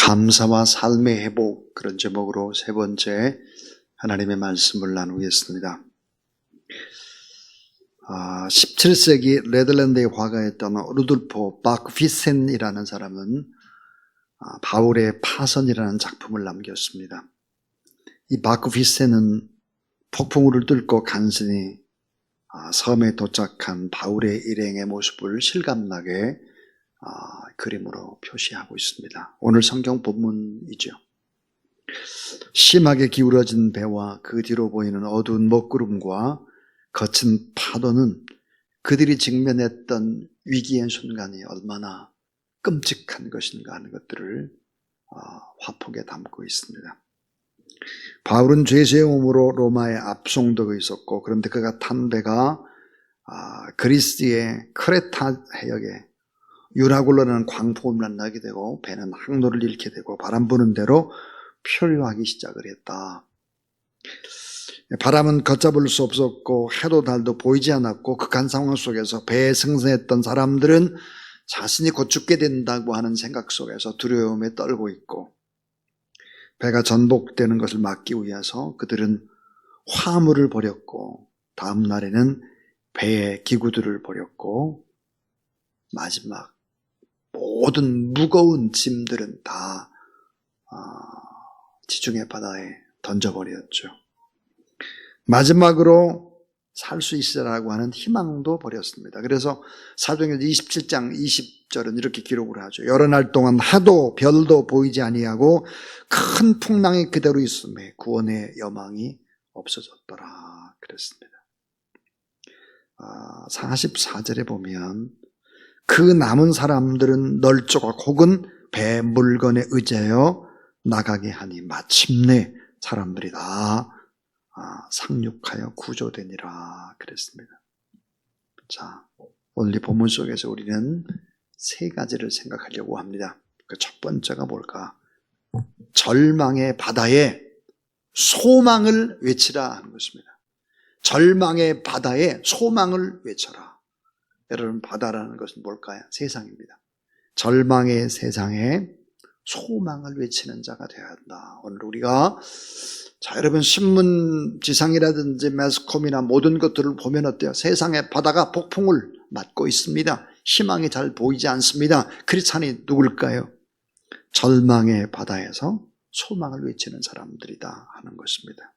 감사와 삶의 회복, 그런 제목으로 세 번째 하나님의 말씀을 나누겠습니다. 17세기 네덜란드의 화가였던 루돌프 바크휘센이라는 사람은 바울의 파선이라는 작품을 남겼습니다. 이 바크휘센은 폭풍우를 뚫고 간신히 섬에 도착한 바울의 일행의 모습을 실감나게 그림으로 표시하고 있습니다. 오늘 성경 본문이죠. 심하게 기울어진 배와 그 뒤로 보이는 어두운 먹구름과 거친 파도는 그들이 직면했던 위기의 순간이 얼마나 끔찍한 것인가 하는 것들을 화폭에 담고 있습니다. 바울은 죄수의 몸으로 로마에 압송되고 있었고, 그런데 그가 탄 배가 그리스의 크레타 해역에 유라굴로라는 광풍을 만나게 되고 배는 항로를 잃게 되고 바람 부는 대로漂流하기 시작을 했다. 바람은 걷잡을 수 없었고 해도 달도 보이지 않았고 극한 상황 속에서 배에 승선했던 사람들은 자신이 곧 죽게 된다고 하는 생각 속에서 두려움에 떨고 있고, 배가 전복되는 것을 막기 위해서 그들은 화물을 버렸고 다음 날에는 배의 기구들을 버렸고 마지막 모든 무거운 짐들은 다 지중해 바다에 던져버렸죠. 마지막으로 살 수 있으라고 하는 희망도 버렸습니다. 그래서 사도행전 27장 20절은 이렇게 기록을 하죠. 여러 날 동안 하도 별도 보이지 아니하고 큰 풍랑이 그대로 있음에 구원의 여망이 없어졌더라 그랬습니다. 44절에 보면 그 남은 사람들은 널조각 혹은 배 물건에 의지하여 나가게 하니 마침내 사람들이 다 상륙하여 구조되니라 그랬습니다. 자, 오늘 이 본문 속에서 우리는 세 가지를 생각하려고 합니다. 그 첫 번째가 뭘까? 절망의 바다에 소망을 외치라 하는 것입니다. 절망의 바다에 소망을 외쳐라. 여러분, 바다라는 것은 뭘까요? 세상입니다. 절망의 세상에 소망을 외치는 자가 되어야 한다. 오늘 우리가 여러분 신문 지상이라든지 매스컴이나 모든 것들을 보면 어때요? 세상의 바다가 폭풍을 맞고 있습니다. 희망이 잘 보이지 않습니다. 크리스찬이 누굴까요? 절망의 바다에서 소망을 외치는 사람들이다 하는 것입니다.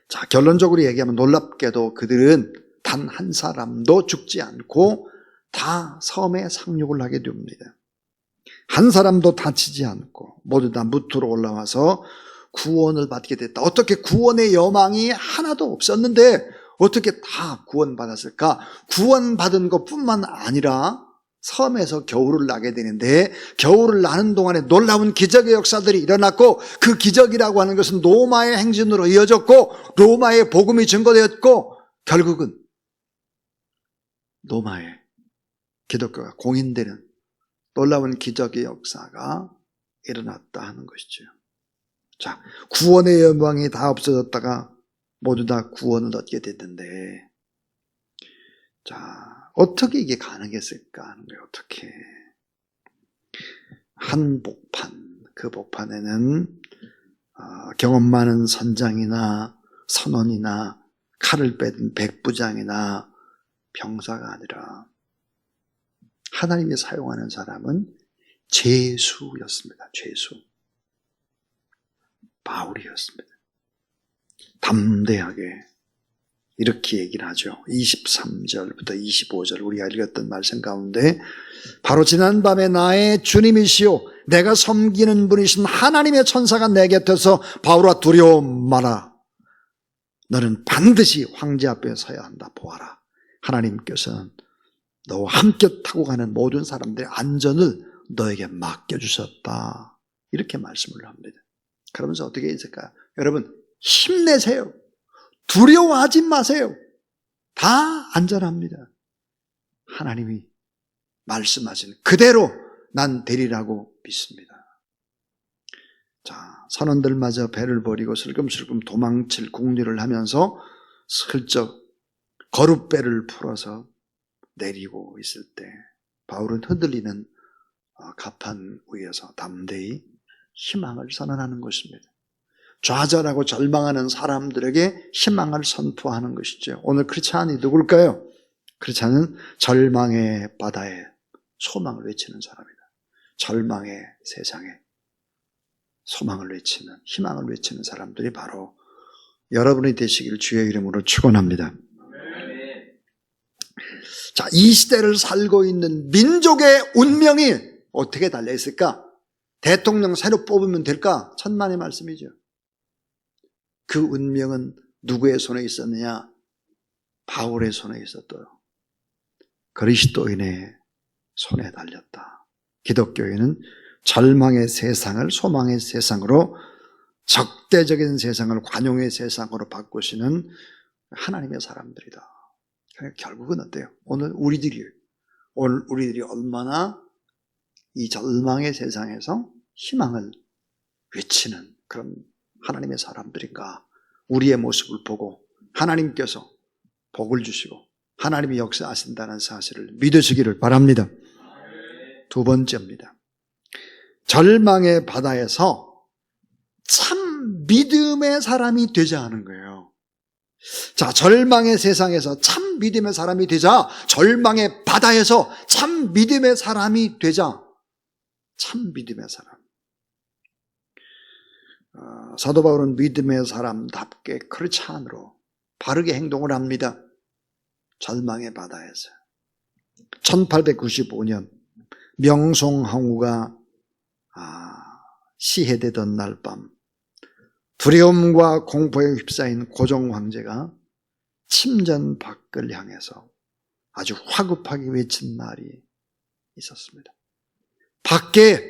자, 결론적으로 얘기하면 놀랍게도 그들은 단 한 사람도 죽지 않고 다 섬에 상륙을 하게 됩니다. 한 사람도 다치지 않고 모두 다 무트로 올라와서 구원을 받게 됐다. 어떻게 구원의 여망이 하나도 없었는데 어떻게 다 구원받았을까? 구원받은 것뿐만 아니라 섬에서 겨울을 나게 되는데 겨울을 나는 동안에 놀라운 기적의 역사들이 일어났고, 그 기적이라고 하는 것은 로마의 행진으로 이어졌고 로마의 복음이 증거되었고 결국은 로마에 기독교가 공인되는 놀라운 기적의 역사가 일어났다 하는 것이죠. 자, 구원의 여망이 다 없어졌다가 모두 다 구원을 얻게 됐는데, 자, 어떻게 이게 가능했을까 하는 거예요. 어떻게? 한 복판, 그 복판에는 경험 많은 선장이나 선원이나 칼을 빼든 백부장이나 병사가 아니라 하나님이 사용하는 사람은 죄수였습니다. 죄수. 바울이었습니다. 담대하게 이렇게 얘기를 하죠. 23절부터 25절 우리가 읽었던 말씀 가운데 바로 지난밤에 나의 주님이시오 내가 섬기는 분이신 하나님의 천사가 내 곁에서 바울아 두려워 마라. 너는 반드시 황제 앞에 서야 한다. 보아라. 하나님께서는 너와 함께 타고 가는 모든 사람들의 안전을 너에게 맡겨주셨다. 이렇게 말씀을 합니다. 그러면서 어떻게 있을까요? 여러분, 힘내세요. 두려워하지 마세요. 다 안전합니다. 하나님이 말씀하신 그대로 난 되리라고 믿습니다. 자, 선원들마저 배를 버리고 슬금슬금 도망칠 궁리를 하면서 슬쩍 거룻배를 풀어서 내리고 있을 때 바울은 흔들리는 가판 위에서 담대히 희망을 선언하는 것입니다. 좌절하고 절망하는 사람들에게 희망을 선포하는 것이죠. 오늘 크리스찬이 누굴까요? 크리스찬은 절망의 바다에 소망을 외치는 사람이다. 절망의 세상에 소망을 외치는, 희망을 외치는 사람들이 바로 여러분이 되시기를 주의 이름으로 축원합니다. 자, 이 시대를 살고 있는 민족의 운명이 어떻게 달려 있을까? 대통령 새로 뽑으면 될까? 천만의 말씀이죠. 그 운명은 누구의 손에 있었느냐? 바울의 손에 있었어요. 그리스도인의 손에 달렸다. 기독교인은 절망의 세상을 소망의 세상으로, 적대적인 세상을 관용의 세상으로 바꾸시는 하나님의 사람들이다. 그러니까 결국은 어때요? 오늘 우리들이 얼마나 이 절망의 세상에서 희망을 외치는 그런 하나님의 사람들인가. 우리의 모습을 보고 하나님께서 복을 주시고 하나님이 역사하신다는 사실을 믿으시기를 바랍니다. 두 번째입니다. 절망의 바다에서 참 믿음의 사람이 되자 하는 거예요. 자, 절망의 세상에서 참 믿음의 사람이 되자, 절망의 바다에서 참 믿음의 사람이 되자. 참 믿음의 사람. 사도 바울은 믿음의 사람답게 크리스찬으로 바르게 행동을 합니다. 절망의 바다에서. 1895년 명송황후가 시해되던 날 밤, 두려움과 공포에 휩싸인 고종 황제가 침전 밖을 향해서 아주 화급하게 외친 말이 있었습니다. 밖에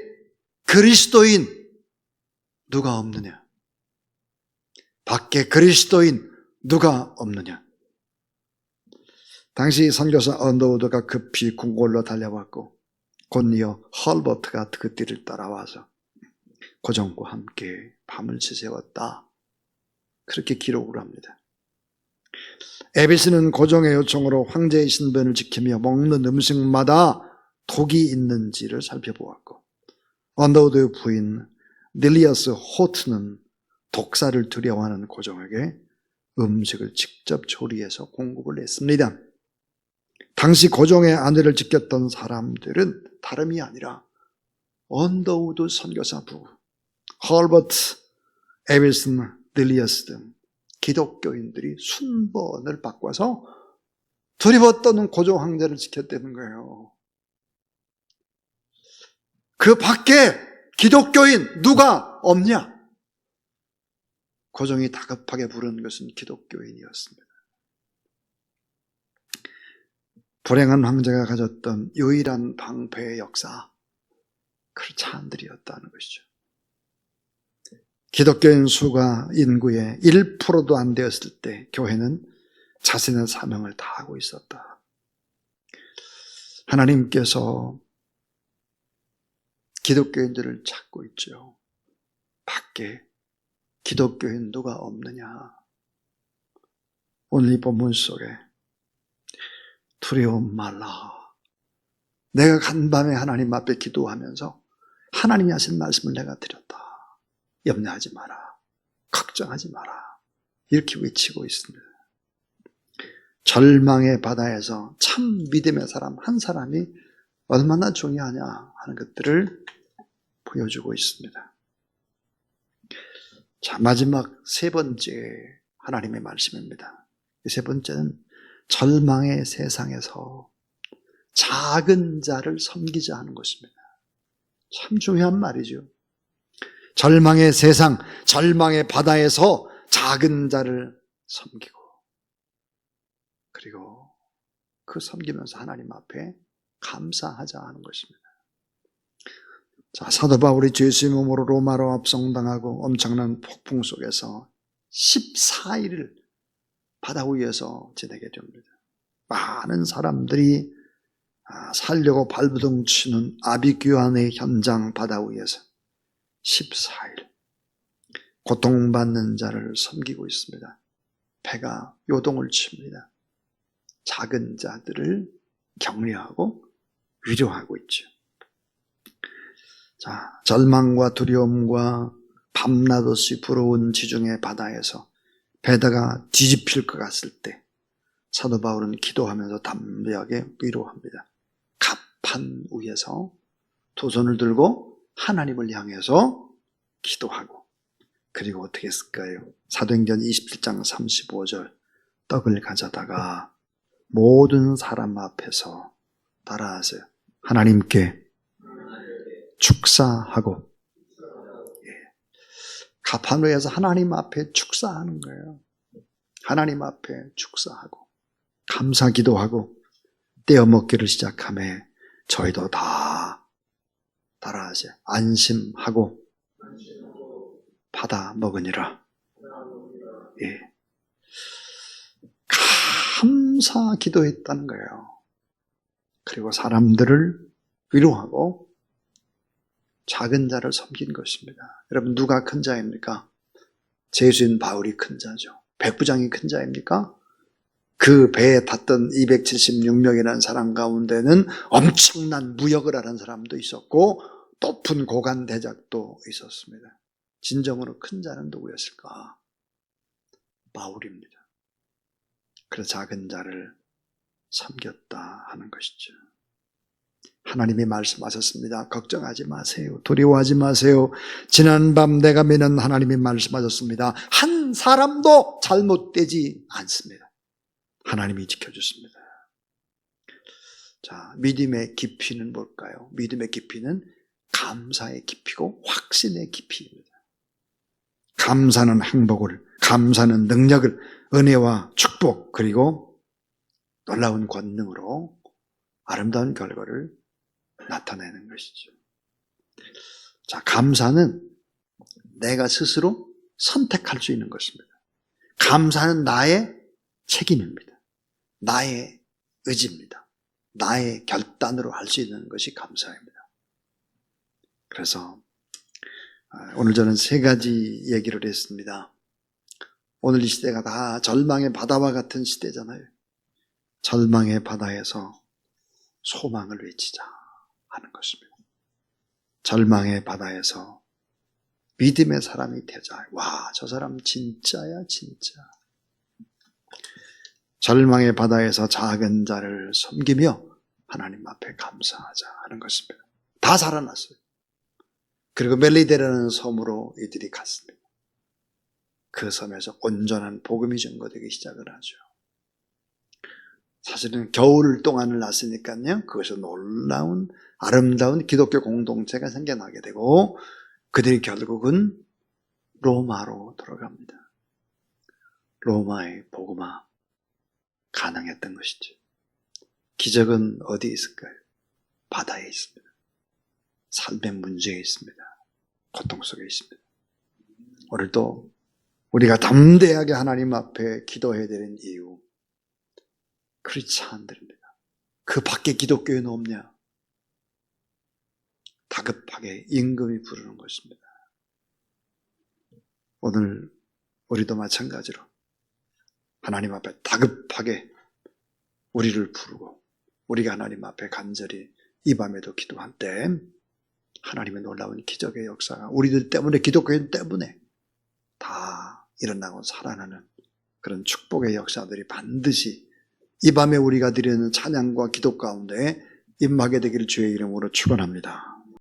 그리스도인 누가 없느냐? 밖에 그리스도인 누가 없느냐? 당시 선교사 언더우드가 급히 궁궐로 달려왔고 곧이어 헐버트가 그 뒤를 따라와서 고종과 함께 밤을 지새웠다. 그렇게 기록을 합니다. 에비스는 고종의 요청으로 황제의 신변을 지키며 먹는 음식마다 독이 있는지를 살펴보았고, 언더우드의 부인 닐리어스 호트는 독사를 두려워하는 고종에게 음식을 직접 조리해서 공급을 했습니다. 당시 고종의 아내를 지켰던 사람들은 다름이 아니라 언더우드 선교사 부부, 헐버트, 에빌슨, 닐리어스 등 기독교인들이 순번을 바꿔서 두려워 떠는 고종 황제를 지켰다는 거예요. 그 밖에 기독교인 누가 없냐? 고종이 다급하게 부른 것은 기독교인이었습니다. 불행한 황제가 가졌던 유일한 방패의 역사, 크리스찬들이었다는 것이죠. 기독교인 수가 인구의 1%도 안 되었을 때 교회는 자신의 사명을 다하고 있었다. 하나님께서 기독교인들을 찾고 있죠. 밖에 기독교인 누가 없느냐. 오늘 이 본문 속에 두려움 말라. 내가 간밤에 하나님 앞에 기도하면서 하나님이 하신 말씀을 내가 드렸다. 염려하지 마라. 걱정하지 마라. 이렇게 외치고 있습니다. 절망의 바다에서 참 믿음의 사람 한 사람이 얼마나 중요하냐 하는 것들을 보여주고 있습니다. 자, 마지막 세 번째 하나님의 말씀입니다. 세 번째는 절망의 세상에서 작은 자를 섬기자 하는 것입니다. 참 중요한 말이죠. 절망의 세상, 절망의 바다에서 작은 자를 섬기고, 그리고 그 섬기면서 하나님 앞에 감사하자 하는 것입니다. 자, 사도 바울이 죄수의 몸으로 로마로 압송당하고 엄청난 폭풍 속에서 14일을 바다 위에서 지내게 됩니다. 많은 사람들이 살려고 발부둥 치는 아비규환의 현장 바다 위에서 14일 고통받는 자를 섬기고 있습니다. 배가 요동을 칩니다. 작은 자들을 격려하고 위로하고 있죠. 자, 절망과 두려움과 밤낮 없이 불어온 지중해 바다에서 배다가 뒤집힐 것 같을 때 사도 바울은 기도하면서 담대하게 위로합니다. 갑판 위에서 두 손을 들고 하나님을 향해서 기도하고, 그리고 어떻게 했을까요? 사도행전 27장 35절, 떡을 가져다가 모든 사람 앞에서 따라하세요. 하나님께 축사하고, 갑판 위에서 하나님 앞에 축사하는 거예요. 하나님 앞에 축사하고 감사 기도하고 떼어 먹기를 시작하며 저희도 다 따라하세요. 안심하고 받아 먹으니라. 예. 감사 기도했다는 거예요. 그리고 사람들을 위로하고 작은 자를 섬긴 것입니다. 여러분, 누가 큰 자입니까? 제수인 바울이 큰 자죠. 백부장이 큰 자입니까? 그 배에 탔던 276명이라는 사람 가운데는 엄청난 무역을 하는 사람도 있었고 높은 고관 대작도 있었습니다. 진정으로 큰 자는 누구였을까? 바울입니다. 그래서 작은 자를 섬겼다 하는 것이죠. 하나님이 말씀하셨습니다. 걱정하지 마세요. 두려워하지 마세요. 지난밤 내가 믿는 하나님이 말씀하셨습니다. 한 사람도 잘못되지 않습니다. 하나님이 지켜주십니다. 자, 믿음의 깊이는 뭘까요? 믿음의 깊이는 감사의 깊이고 확신의 깊이입니다. 감사는 행복을, 감사는 능력을, 은혜와 축복, 그리고 놀라운 권능으로 아름다운 결과를 나타내는 것이죠. 자, 감사는 내가 스스로 선택할 수 있는 것입니다. 감사는 나의 책임입니다. 나의 의지입니다. 나의 결단으로 할 수 있는 것이 감사입니다. 그래서 오늘 저는 세 가지 얘기를 했습니다. 오늘 이 시대가 다 절망의 바다와 같은 시대잖아요. 절망의 바다에서 소망을 외치자 하는 것입니다. 절망의 바다에서 믿음의 사람이 되자. 와, 저 사람 진짜야, 진짜. 절망의 바다에서 작은 자를 섬기며 하나님 앞에 감사하자 하는 것입니다. 다 살아났어요. 그리고 멜리데라는 섬으로 이들이 갔습니다. 그 섬에서 온전한 복음이 전거되기 시작을 하죠. 사실은 겨울 동안을 났으니까요, 그것에서 놀라운 아름다운 기독교 공동체가 생겨나게 되고 그들이 결국은 로마로 들어갑니다. 로마의 복음화 가능했던 것이죠. 기적은 어디에 있을까요? 바다에 있습니다. 삶의 문제에 있습니다. 고통 속에 있습니다. 오늘도 우리가 담대하게 하나님 앞에 기도해야 되는 이유, 크리스찬들입니다. 그 밖에 기독교에는 없냐? 다급하게 임금이 부르는 것입니다. 오늘 우리도 마찬가지로 하나님 앞에 다급하게 우리를 부르고 우리가 하나님 앞에 간절히 이 밤에도 기도할 때 하나님의 놀라운 기적의 역사가 우리들 때문에, 기독교인 때문에 다 일어나고 살아나는 그런 축복의 역사들이 반드시 이 밤에 우리가 드리는 찬양과 기도 가운데 임하게 되기를 주의 이름으로 축원합니다.